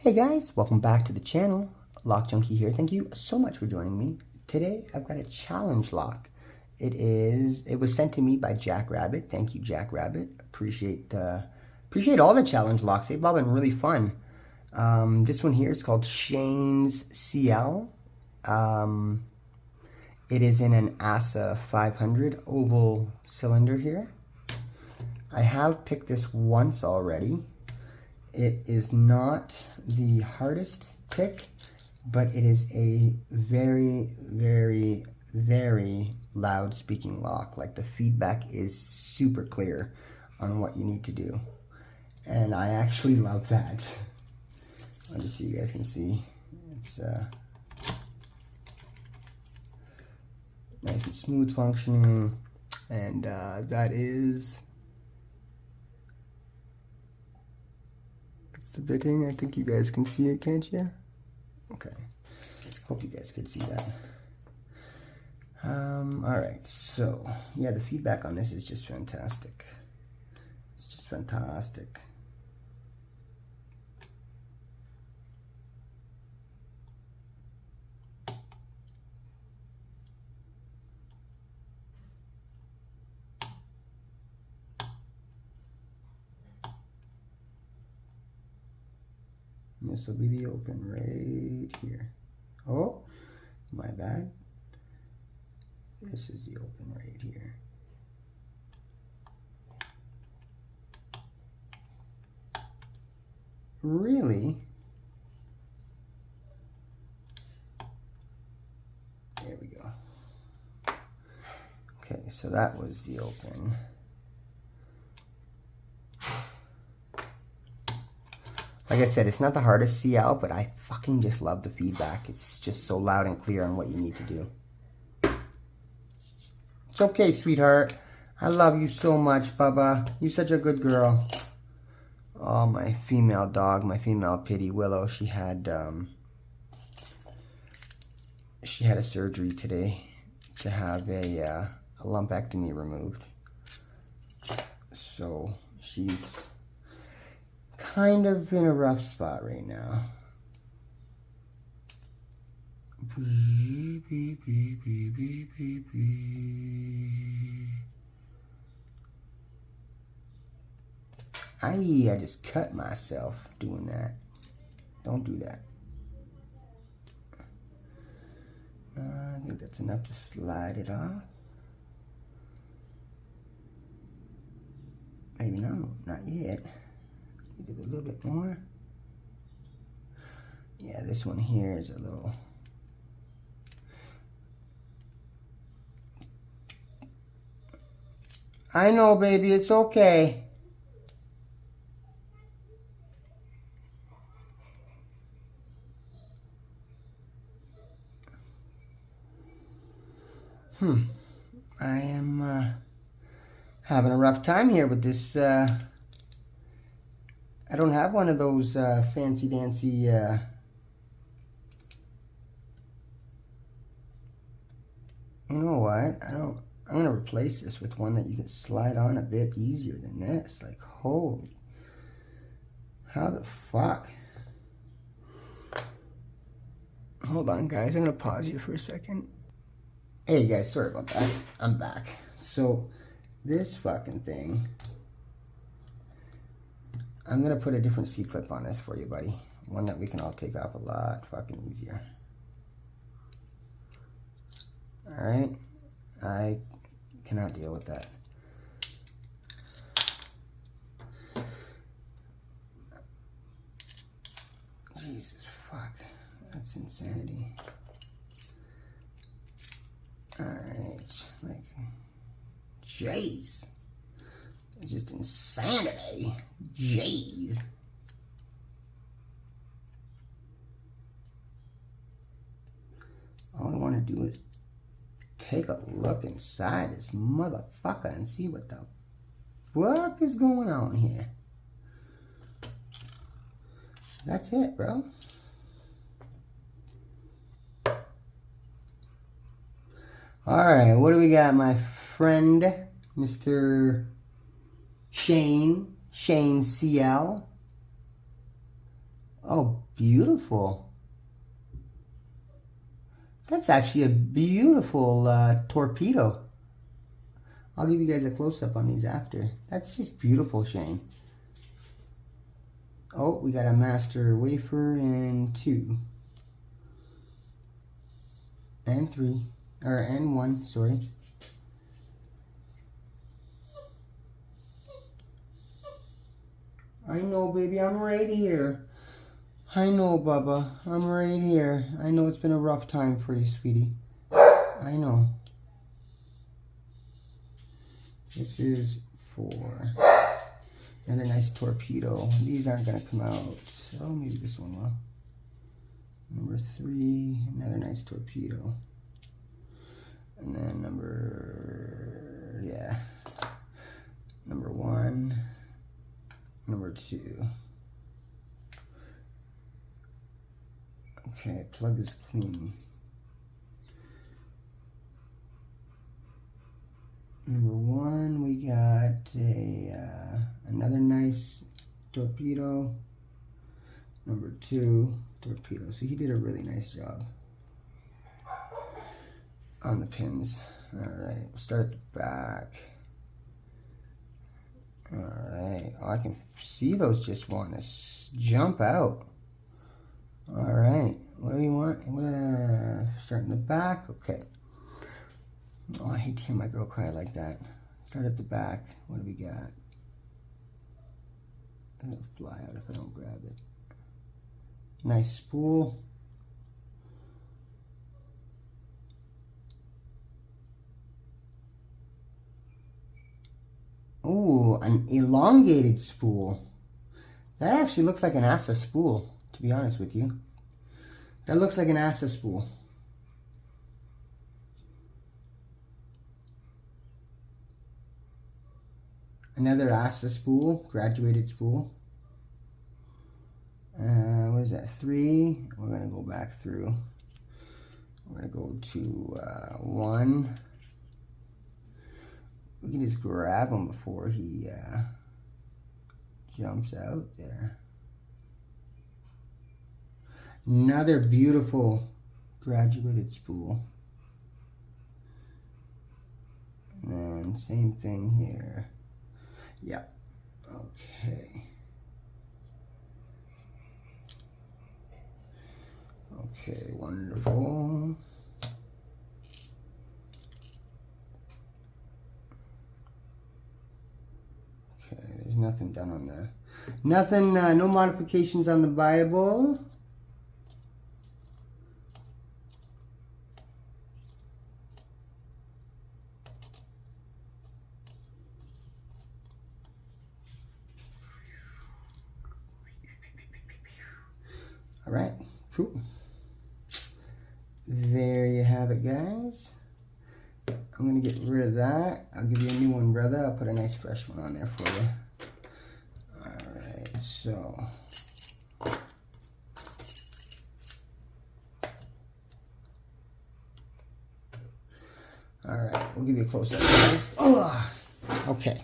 Hey guys, welcome back to the channel. Lock Junkie here. Thank you so much for joining me. Today I've got a challenge lock. It was sent to me by Jack Rabbit. Thank you, Jack Rabbit. Appreciate all the challenge locks. They've all been really fun. This one here is called Shane's CL. It is in an ASA 500 oval cylinder here. I have picked this once already. It is not the hardest pick, but it is a very, very, very loud speaking lock. Like, the feedback is super clear on what you need to do. And I actually love that. I'll just so you guys can see. It's nice and smooth functioning. And that is... the bitting. I think you guys can see it, can't you? Okay. Hope you guys could see that. Alright, so yeah, the feedback on this is just fantastic. It's just fantastic. This will be the open right here. Oh, my bad. This is the open right here. Really? There we go. Okay, so that was the open. Like I said, it's not the hardest CL, but I fucking just love the feedback. It's just so loud and clear on what you need to do. It's okay, sweetheart. I love you so much, Bubba. You're such a good girl. Oh, my female dog, my female pitty, Willow, she had a surgery today to have a lumpectomy removed. So she's kind of in a rough spot right now. I just cut myself doing that. Don't do that. I think that's enough to slide it off. Maybe no, not yet. Do a little bit more. Yeah, this one here is a little... I know, baby, it's okay. I am having a rough time here with this. I don't have one of those fancy dancy you know what? I'm gonna replace this with one that you can slide on a bit easier than this. Like, holy, how the fuck? Hold on, guys, I'm gonna pause you for a second. Hey guys, sorry about that. I'm back. So this fucking thing, I'm gonna put a different C-clip on this for you, buddy. One that we can all take off a lot fucking easier. Alright? I cannot deal with that. Jesus fuck. That's insanity. Alright. Like, jeez. It's just insanity. Jeez. All I want to do is take a look inside this motherfucker and see what the fuck is going on here. That's it, bro. Alright, what do we got, my friend? Mr. Shane CL. Oh, beautiful. That's actually a beautiful torpedo. I'll give you guys a close-up on these after. That's just beautiful, Shane. Oh, we got a master wafer and 2. And 3. And 1, sorry. I know, baby, I'm right here. I know, Bubba, I'm right here. I know it's been a rough time for you, sweetie. I know. This is for another nice torpedo. These aren't going to come out, so maybe this one will. Number 3, another nice torpedo. And then number 1, number 2. Okay, plug is clean. Number 1, we got another nice torpedo. Number 2, torpedo. So he did a really nice job on the pins. Alright, we'll start at the back. Alright, oh, I can see those just want to jump out. Alright, what do we want? Start in the back? Okay. Oh, I hate to hear my girl cry like that. Start at the back. What do we got? It'll fly out if I don't grab it. Nice spool. Ooh, an elongated spool. That actually looks like an ASA spool, to be honest with you. That looks like an ASA spool. Another ASA spool, graduated spool. What is that, 3? We're going to go back through. We're going to go to 1. We can just grab him before he jumps out there. Another beautiful graduated spool. And then same thing here. Yep. Okay. Okay, wonderful. Okay, there's nothing done on the... Nothing, no modifications on the Bible. All right, cool. There you have it, guys. I'm gonna get rid of that. I'll give you a new one, brother. I'll put a nice fresh one on there for you. All right, so. All right, we'll give you a close-up, guys. Oh, okay.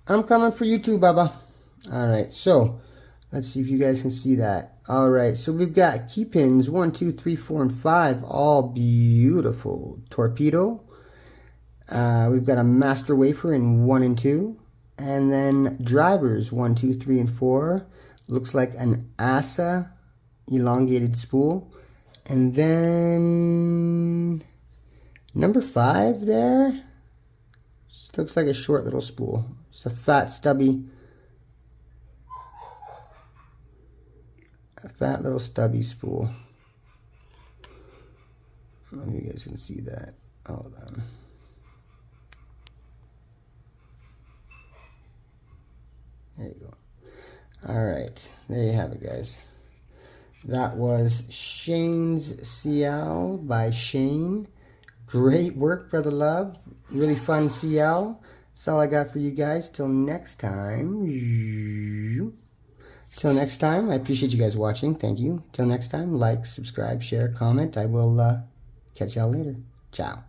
I'm coming for you too, Bubba. All right, so let's see if you guys can see that. All right, so we've got key pins 1, 2, 3, 4, and 5, all beautiful. Torpedo. We've got a master wafer in 1 and 2, and then drivers 1, 2, 3, and 4. Looks like an ASA elongated spool, and then number 5 there. Just looks like a short little spool. It's a fat, stubby, little stubby spool. I don't know if you guys can see that. Hold on. There you go. All right, there you have it, guys. That was Shane's CL by Shane. Great work, Brother Love. Really fun CL. That's all I got for you guys. Till next time. Till next time, I appreciate you guys watching. Thank you. Till next time, like, subscribe, share, comment. I will catch y'all later. Ciao.